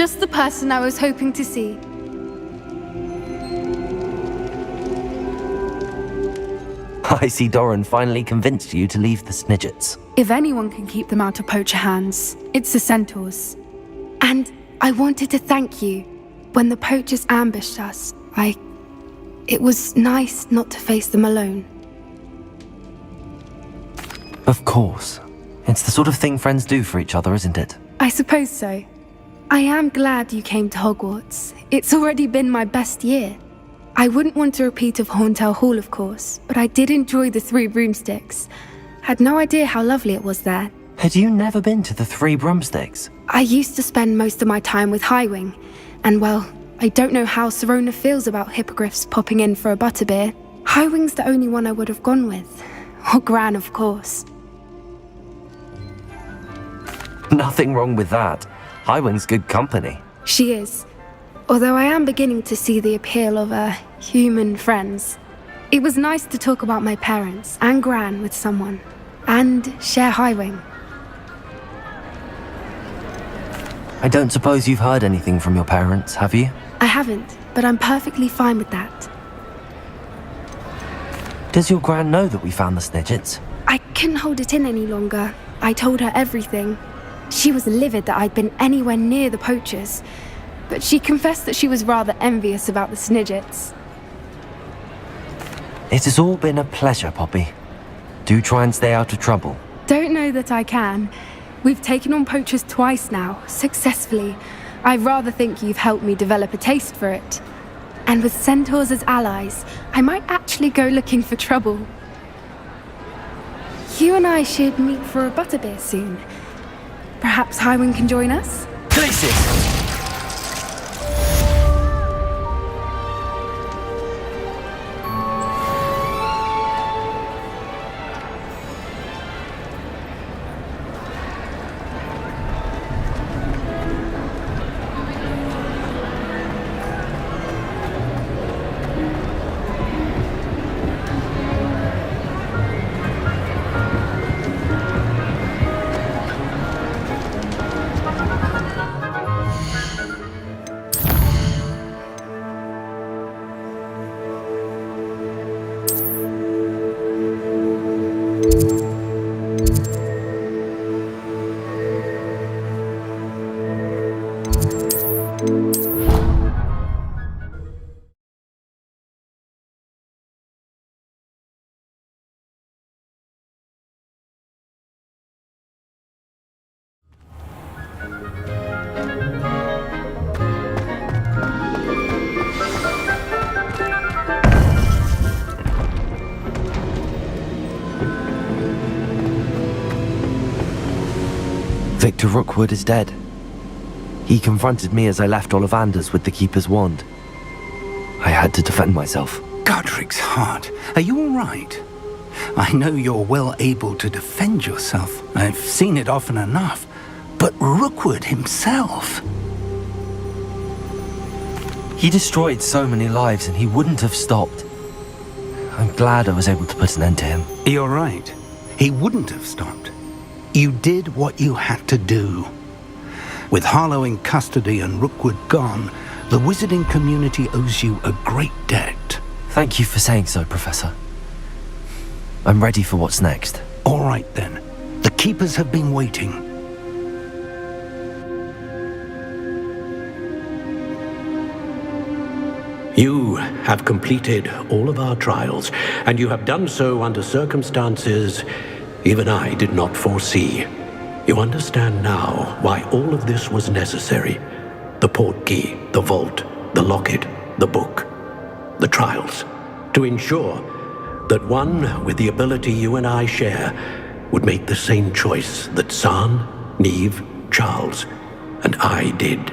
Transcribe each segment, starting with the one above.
Just the person I was hoping to see. I see Doran finally convinced you to leave the Snidgets. If anyone can keep them out of poacher hands, it's the centaurs. And I wanted to thank you. When the poachers ambushed us, it was nice not to face them alone. Of course. It's the sort of thing friends do for each other, isn't it? I suppose so. I am glad you came to Hogwarts. It's already been my best year. I wouldn't want a repeat of Horntail Hall, of course, but I did enjoy the Three Broomsticks. Had no idea how lovely it was there. Had you never been to the Three Broomsticks? I used to spend most of my time with Highwing, and well, I don't know how Serona feels about hippogriffs popping in for a butterbeer. Highwing's the only one I would have gone with. Or Gran, of course. Nothing wrong with that. Highwing's good company. She is. Although I am beginning to see the appeal of human friends. It was nice to talk about my parents and Gran with someone, and share Highwing. I don't suppose you've heard anything from your parents, have you? I haven't, but I'm perfectly fine with that. Does your Gran know that we found the Snidgets? I couldn't hold it in any longer. I told her everything. She was livid that I'd been anywhere near the poachers, but she confessed that she was rather envious about the Snidgets. It has all been a pleasure, Poppy. Do try and stay out of trouble. Don't know that I can. We've taken on poachers twice now, successfully. I rather think you've helped me develop a taste for it. And with centaurs as allies, I might actually go looking for trouble. You and I should meet for a butterbeer soon. Perhaps Highwing can join us? Places! Victor Rookwood is dead. He confronted me as I left Ollivander's with the Keeper's wand. I had to defend myself. Godric's heart, are you all right? I know you're well able to defend yourself. I've seen it often enough. But Rookwood himself... He destroyed so many lives and he wouldn't have stopped. I'm glad I was able to put an end to him. You're right. He wouldn't have stopped. You did what you had to do. With Harlow in custody and Rookwood gone, the wizarding community owes you a great debt. Thank you for saying so, Professor. I'm ready for what's next. All right, then. The Keepers have been waiting. You have completed all of our trials, and you have done so under circumstances even I did not foresee. You understand now why all of this was necessary. The portkey, the vault, the locket, the book, the trials. To ensure that one with the ability you and I share would make the same choice that San, Neve, Charles, and I did.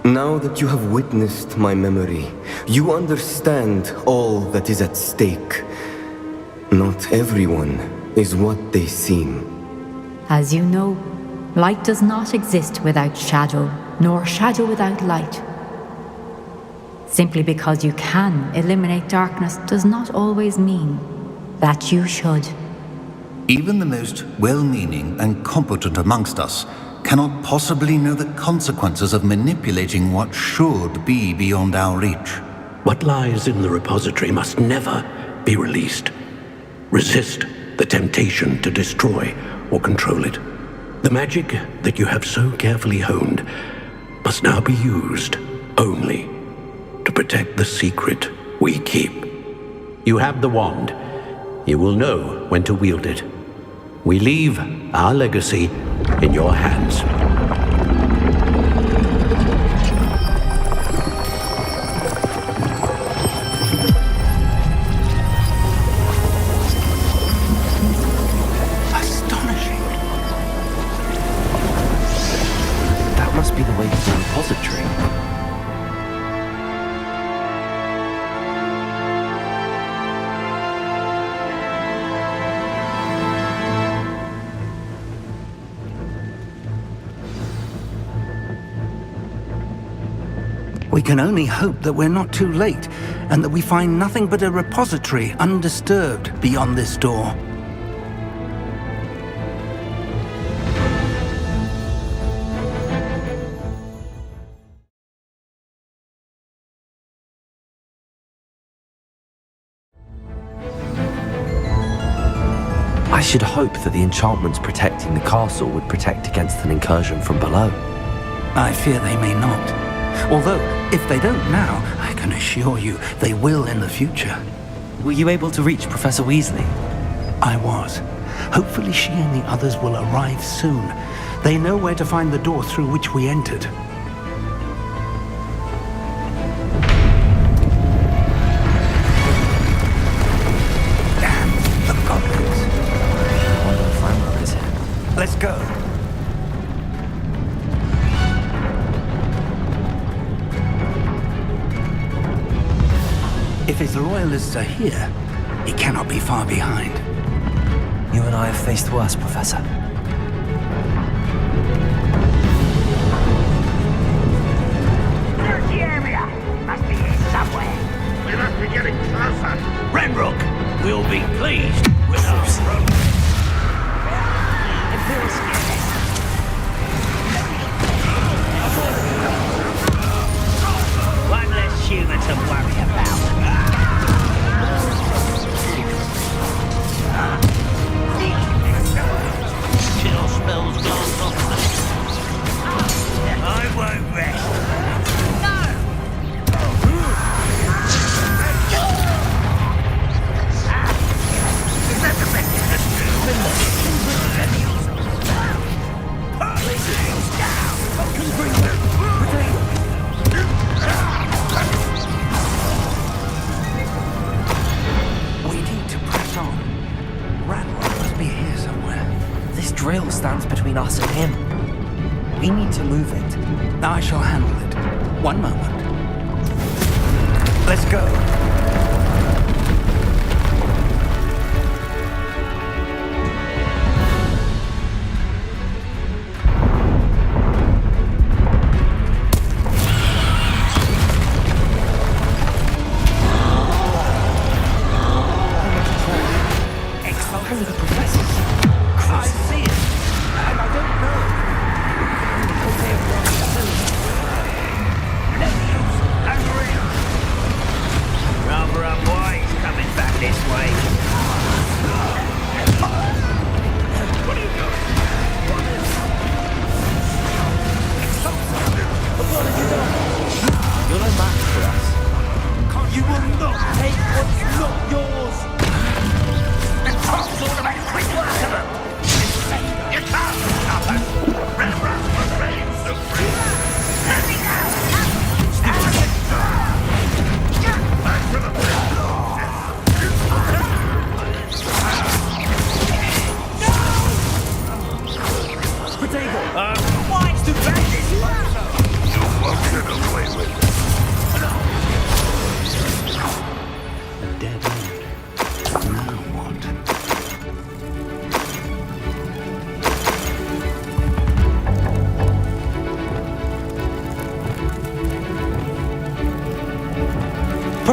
Now that you have witnessed my memory, you understand all that is at stake. Not everyone is what they seem. As you know, light does not exist without shadow, nor shadow without light. Simply because you can eliminate darkness does not always mean that you should. Even the most well-meaning and competent amongst us cannot possibly know the consequences of manipulating what should be beyond our reach. What lies in the repository must never be released. Resist the temptation to destroy or control it. The magic that you have so carefully honed must now be used only to protect the secret we keep. You have the wand. You will know when to wield it. We leave our legacy in your hands. Astonishing. That must be the way to the repository. We can only hope that we're not too late, and that we find nothing but a repository undisturbed beyond this door. I should hope that the enchantments protecting the castle would protect against an incursion from below. I fear they may not. Although, if they don't now, I can assure you they will in the future. Were you able to reach Professor Weasley? I was. Hopefully she and the others will arrive soon. They know where to find the door through which we entered. Damn, the goblins. I wonder if Ranrock is here. Let's go. If his loyalists are here, he cannot be far behind. You and I have faced worse, Professor. Search the area! Must be here somewhere. We must be getting closer. Ranrock will be pleased with our approach. I feel scared. One less human to worry about. Chill spells gone off. I won't rest. Is that the best you We need to press on. Ranrock must be here somewhere. This drill stands between us and him. We need to move it. I shall handle it. One moment. Let's go. You will not take what's not yours! The trolls ought to be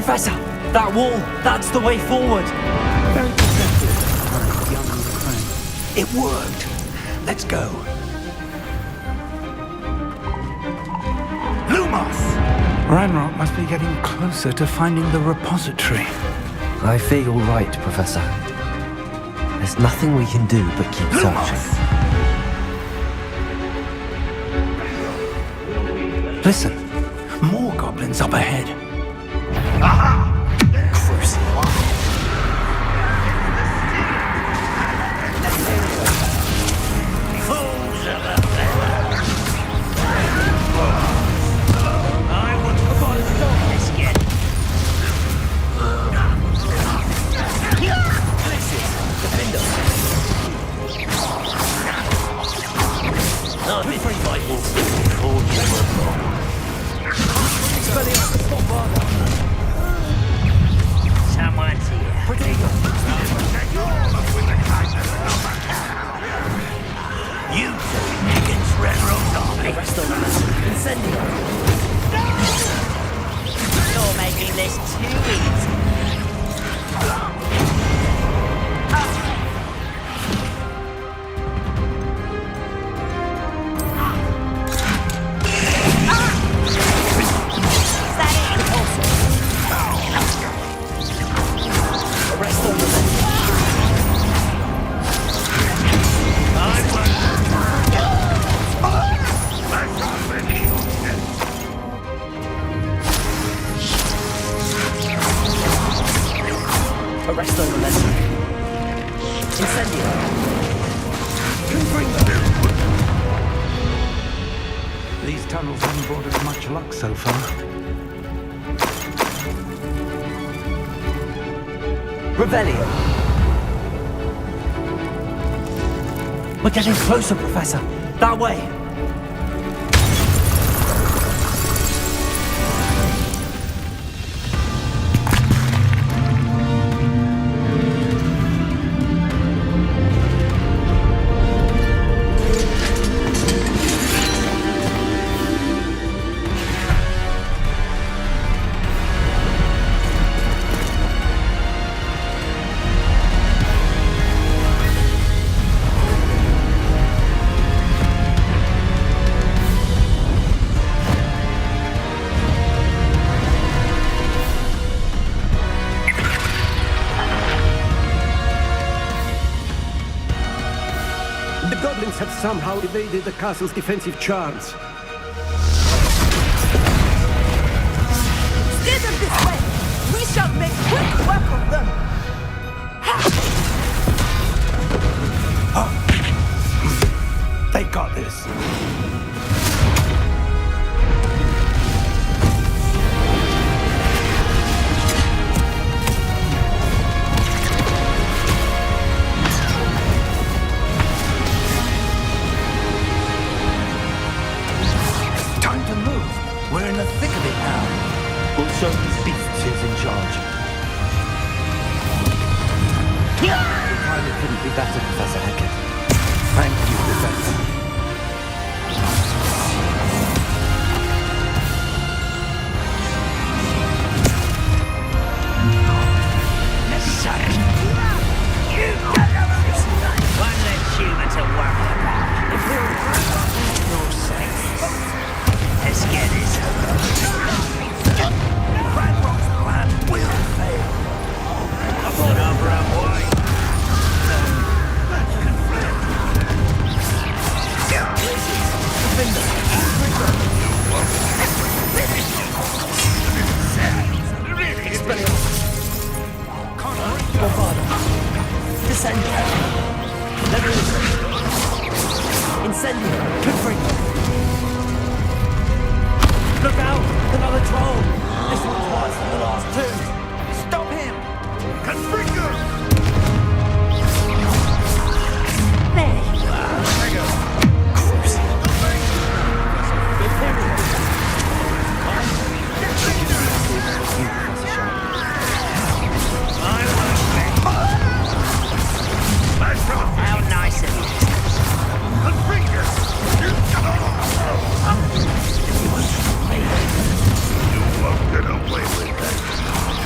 Professor! That wall! That's the way forward! Very perceptive, young friend. It worked. Let's go. Lumos! Ranrock must be getting closer to finding the repository. I fear you're right, Professor. There's nothing we can do but keep searching. Listen, more goblins up ahead. Someone's here. You against Red Rose Army. You're making this too easy. Arrest over lesson. Incendio. These tunnels haven't brought us much luck so far. Revelio. We're getting closer, Professor. That way. The goblins have somehow evaded the castle's defensive charms. Steer them this way! We shall make quick work of them! They got this. We're in the thick of it now. We'll show these beasts who's in charge. The timing couldn't be better, Professor Heckett. Thank you, Professor. One less human to worry about. If we're no sense. Let's get this over. Ranrock's plan will fail. I've got over our way. Incendio. Incendio. Look out! Another troll! This one's worse than the last two! Stop him! Confringo! There you are. How nice of you. Confringo! You won't get away with that.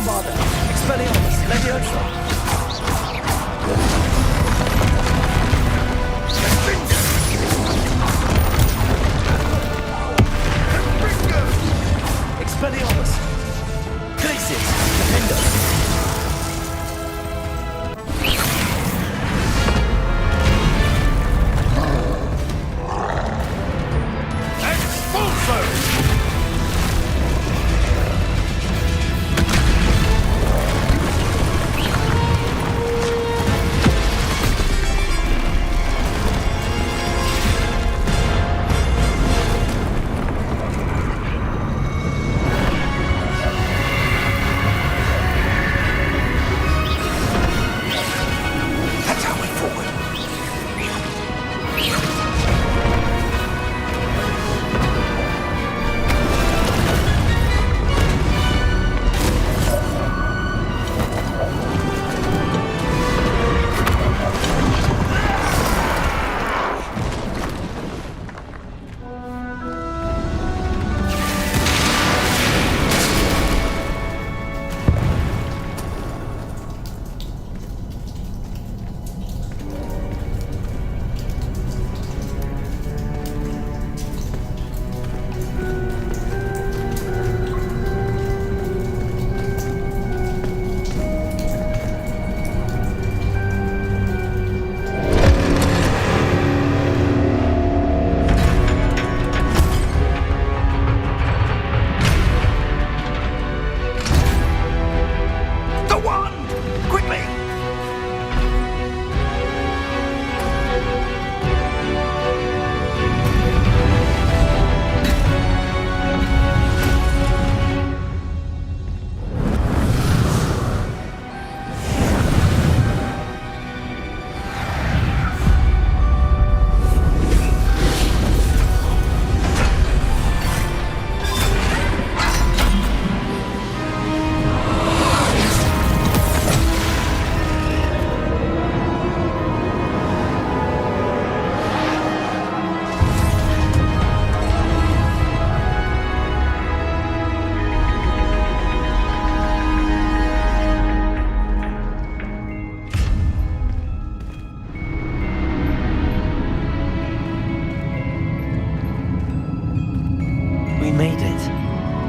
Bombarda! Expelliarmus! Leviosa! Expelliarmus! Glacius! Defender!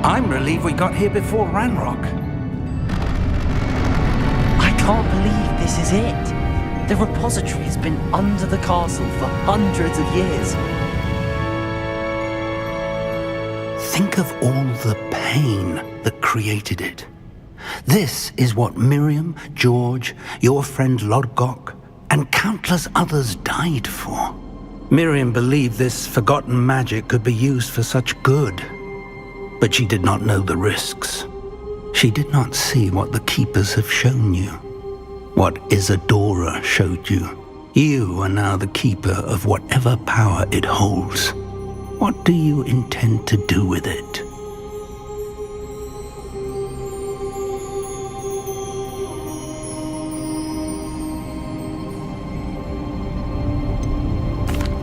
I'm relieved we got here before Ranrock. I can't believe this is it. The repository has been under the castle for hundreds of years. Think of all the pain that created it. This is what Miriam, George, your friend Lodgok, and countless others died for. Miriam believed this forgotten magic could be used for such good. But she did not know the risks. She did not see what the Keepers have shown you. What Isadora showed you. You are now the Keeper of whatever power it holds. What do you intend to do with it?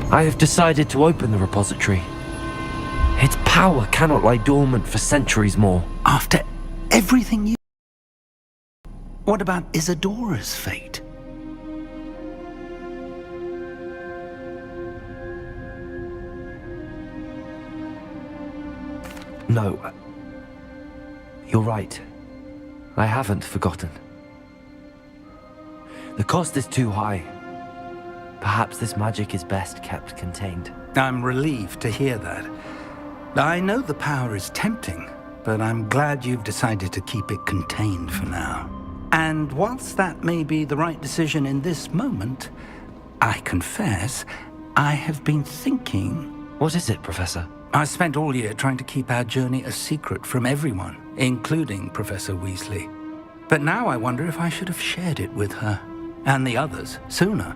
I have decided to open the repository. Its power cannot lie dormant for centuries more. After everything you... What about Isadora's fate? No. You're right. I haven't forgotten. The cost is too high. Perhaps this magic is best kept contained. I'm relieved to hear that. I know the power is tempting, but I'm glad you've decided to keep it contained for now. And whilst that may be the right decision in this moment, I confess, I have been thinking... What is it, Professor? I spent all year trying to keep our journey a secret from everyone, including Professor Weasley. But now I wonder if I should have shared it with her, and the others, sooner.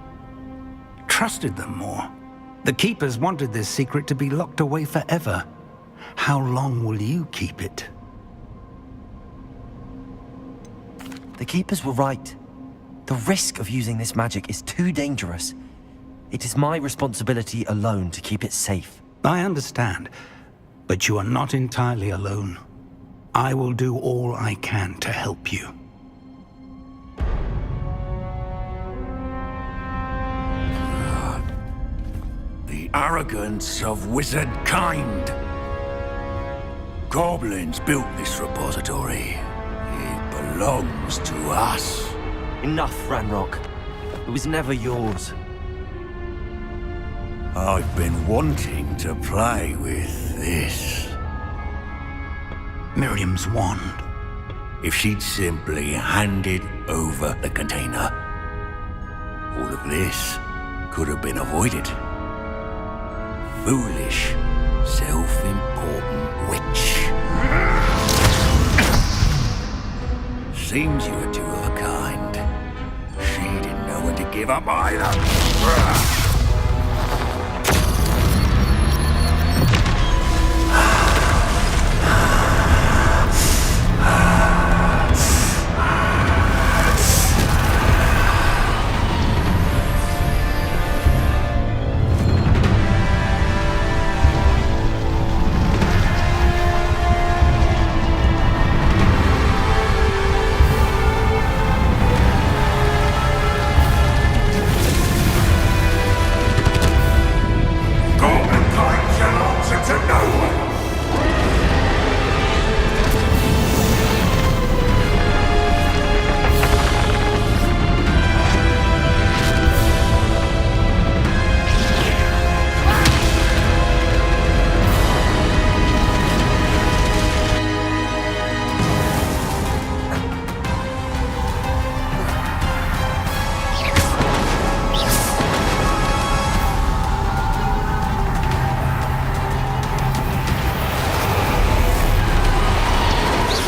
Trusted them more. The Keepers wanted this secret to be locked away forever. How long will you keep it? The Keepers were right. The risk of using this magic is too dangerous. It is my responsibility alone to keep it safe. I understand, but you are not entirely alone. I will do all I can to help you. The arrogance of wizard kind. Goblins built this repository. It belongs to us. Enough, Ranrock. It was never yours. I've been wanting to play with this. Miriam's wand. If she'd simply handed over the container, all of this could have been avoided. Foolish, self-important witch. Seems you were two of a kind. She didn't know when to give up either.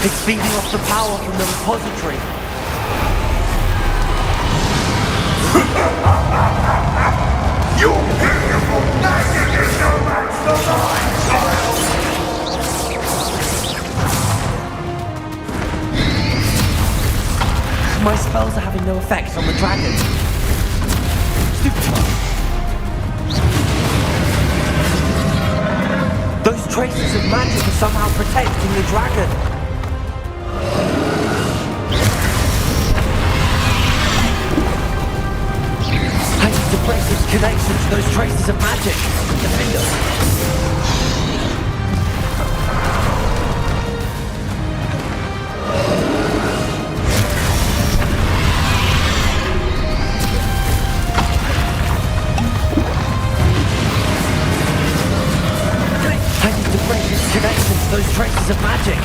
It's feeding off the power from the repository. Your beautiful magic is no match for mine, child! My spells are having no effect on the dragon. Those traces of magic are somehow protecting the dragon. I need to break its connection to those traces of magic. The finger. I need to break its connection to those traces of magic.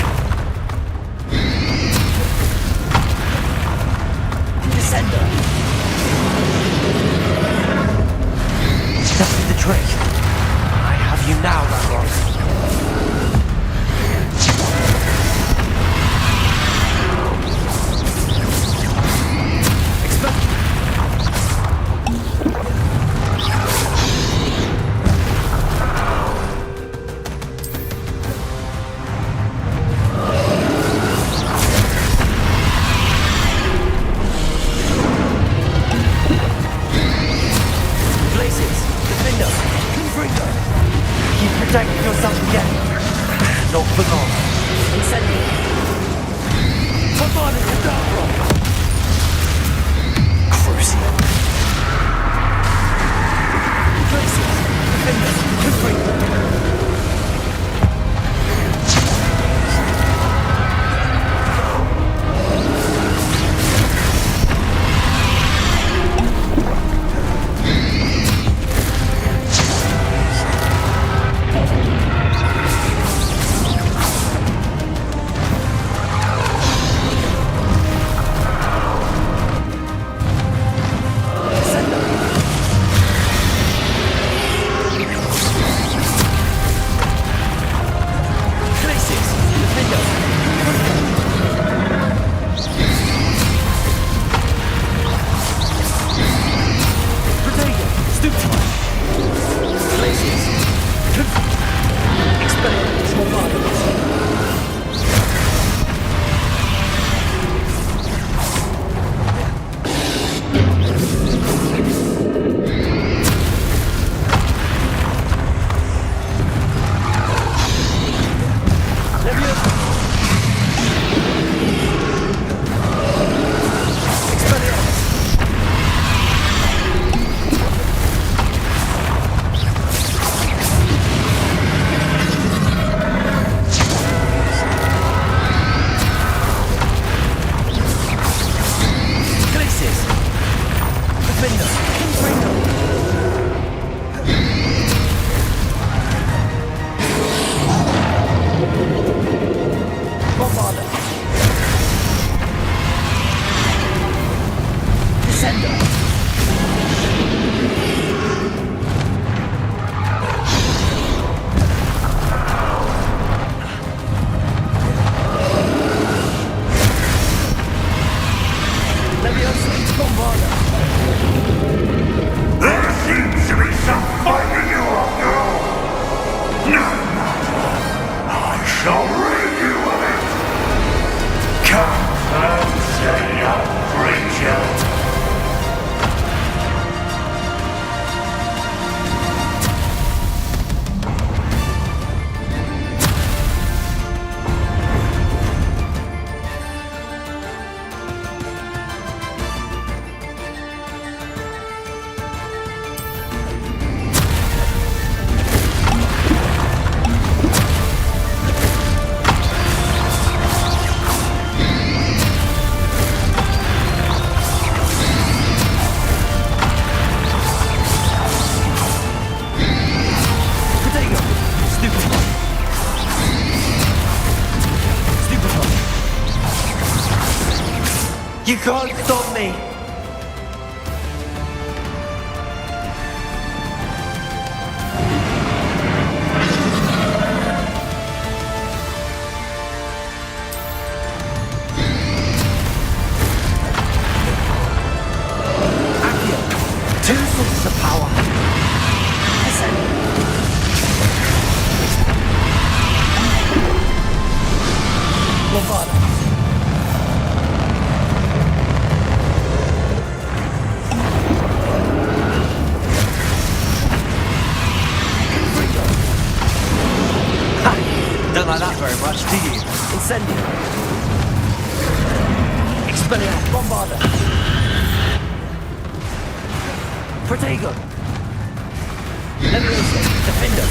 Descender. That did the trick. I have you now, Ranrock. Places, defender. There seems to be some fight in you after all. No matter. I shall rid you of it. Come closer, young creature. You can't stop me! Two sources of power. Lombardo. Don't like that very much, do you? Incendio. Expelliarmus. Bombarda. Protego. Leviosa. Defender.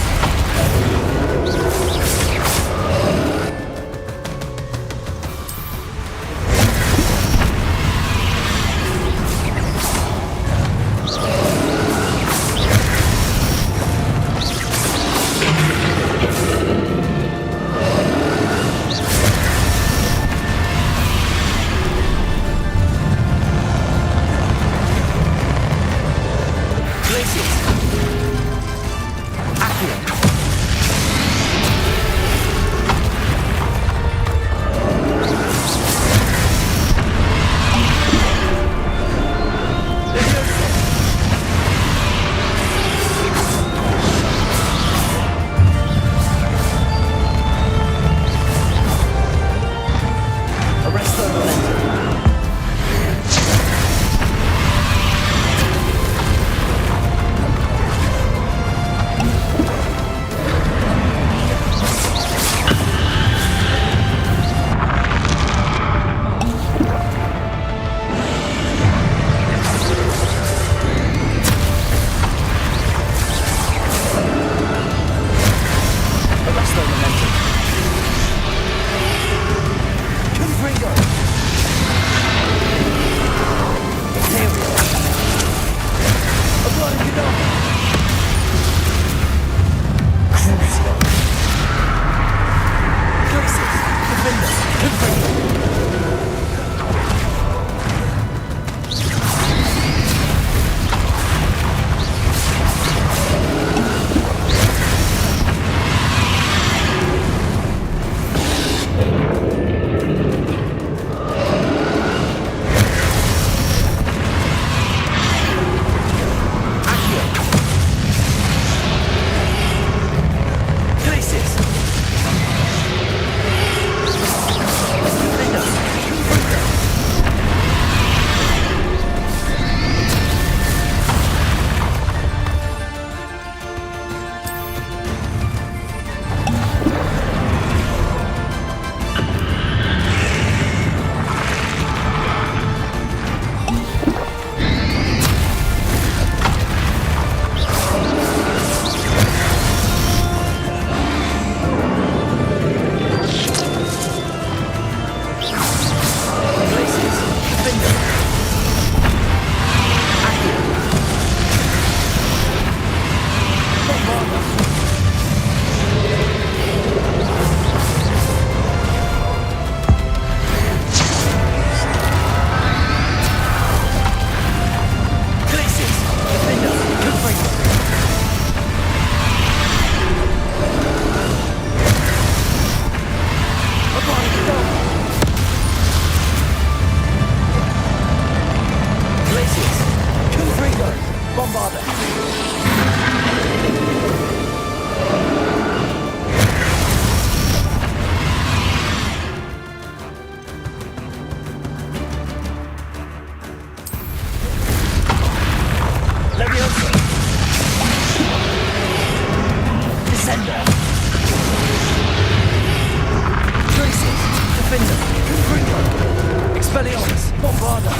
Bombarda!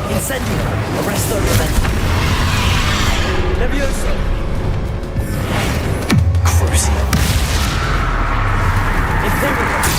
Incendio! Arresto Memento! Levioso! Crucio! Incendio!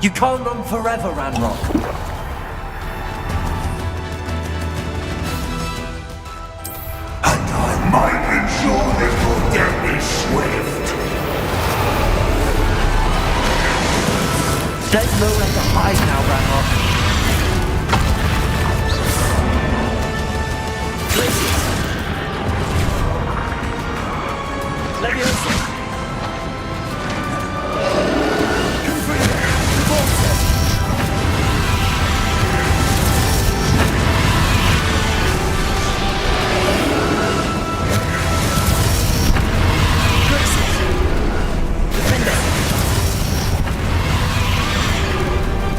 You can't run forever, Ranrock. And I might ensure that your death is swift. There's nowhere to hide now, Ranrock. Glacius. Leviosa. Confringo. Volta. Glacius. Defender.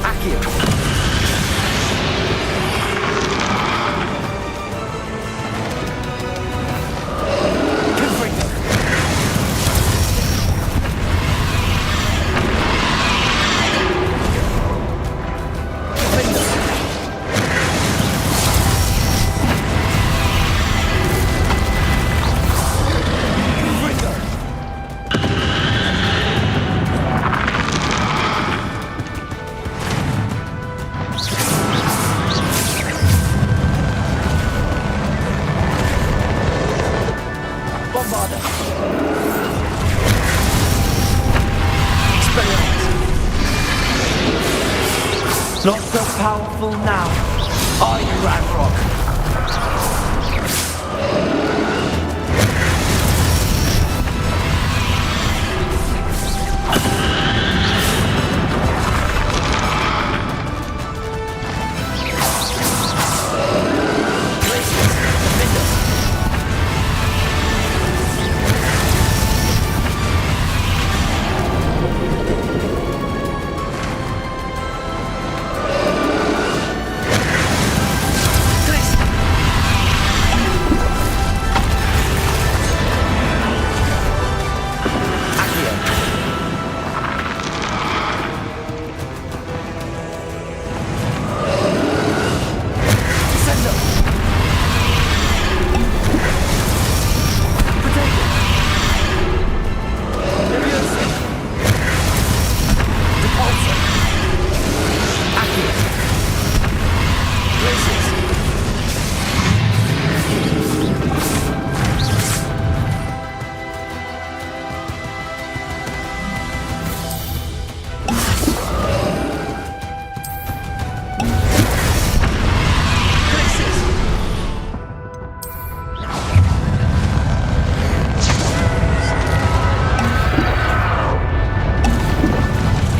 Accio. Confringo. Bombarda. Expelliarmus. Not so powerful now, are you, Ranrock?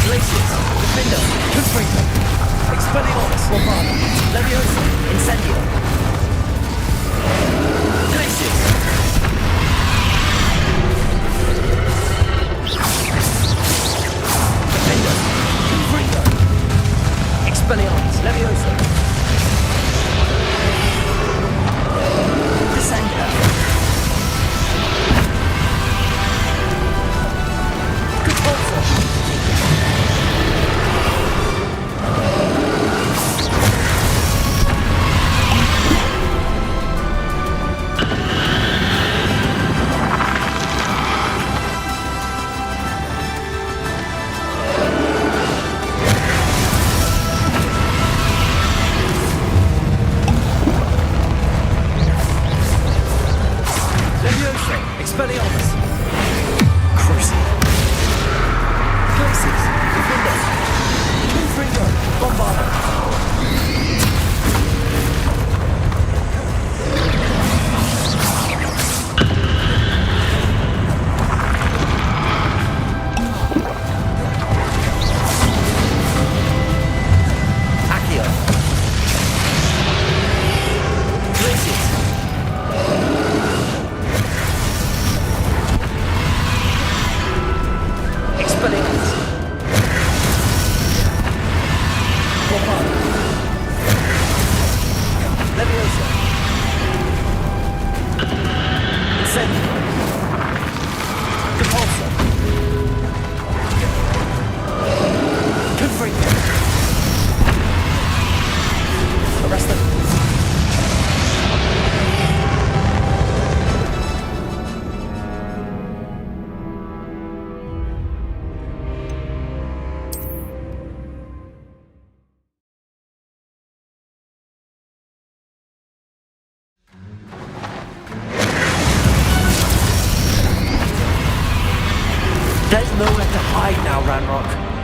Glacius. Defender. Expelliarmus. Bombarda. Leviosa. Incendio. Glacius. Defender. Confringo. Expelliarmus. Leviosa. Descender. Compulsor. nowhere to hide now, Ranrock.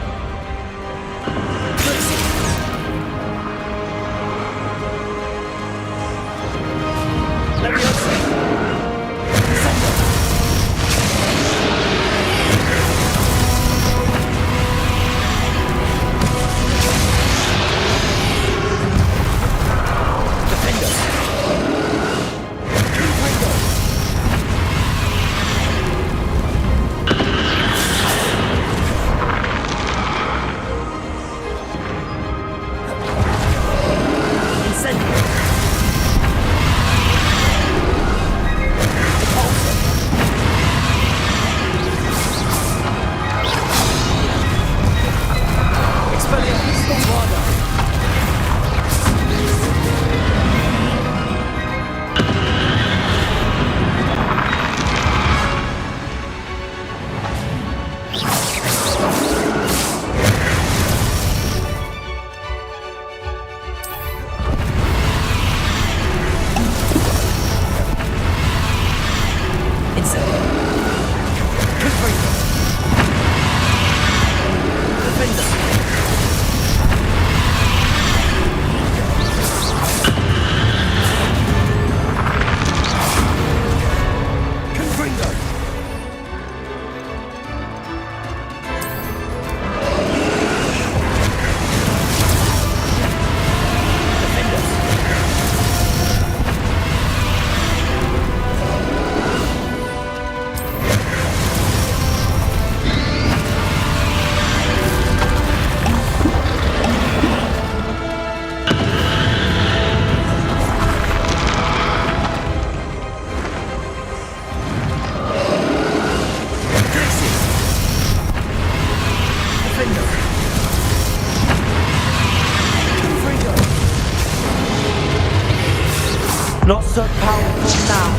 Not so powerful now,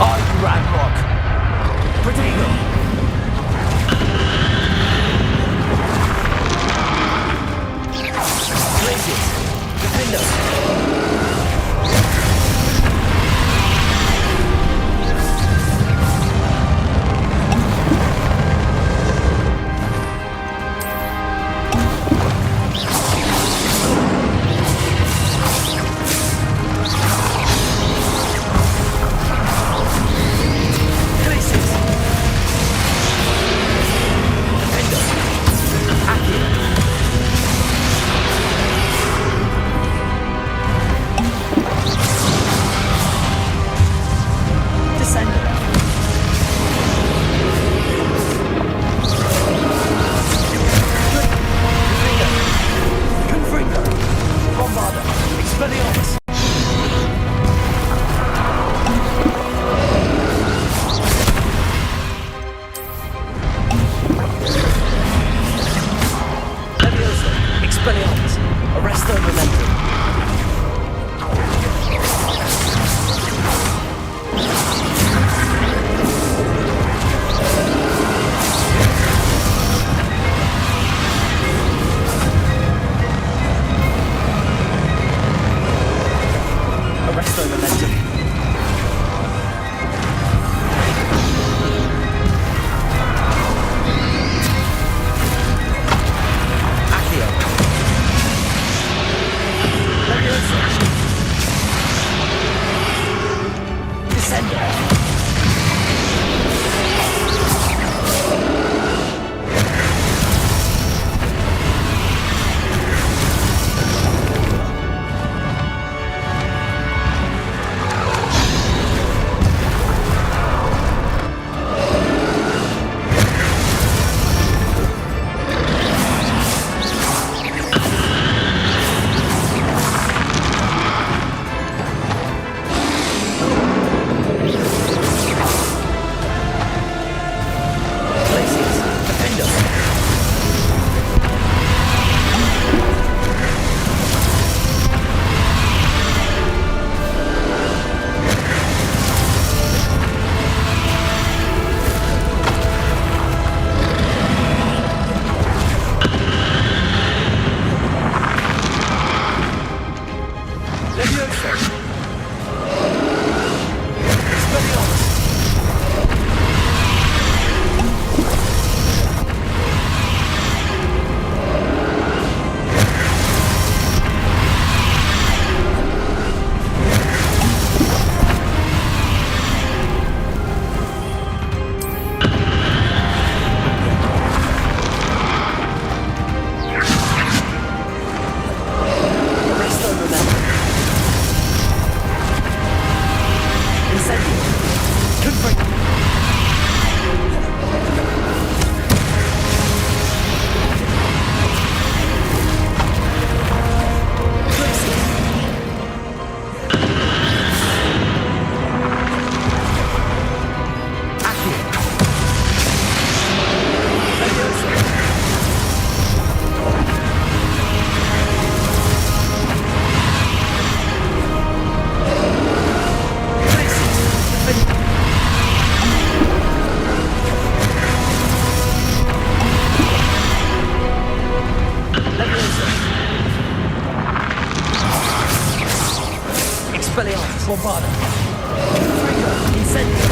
are you, Ranrock? Protego! Places! Defender! Bombada. Trigger, incendio.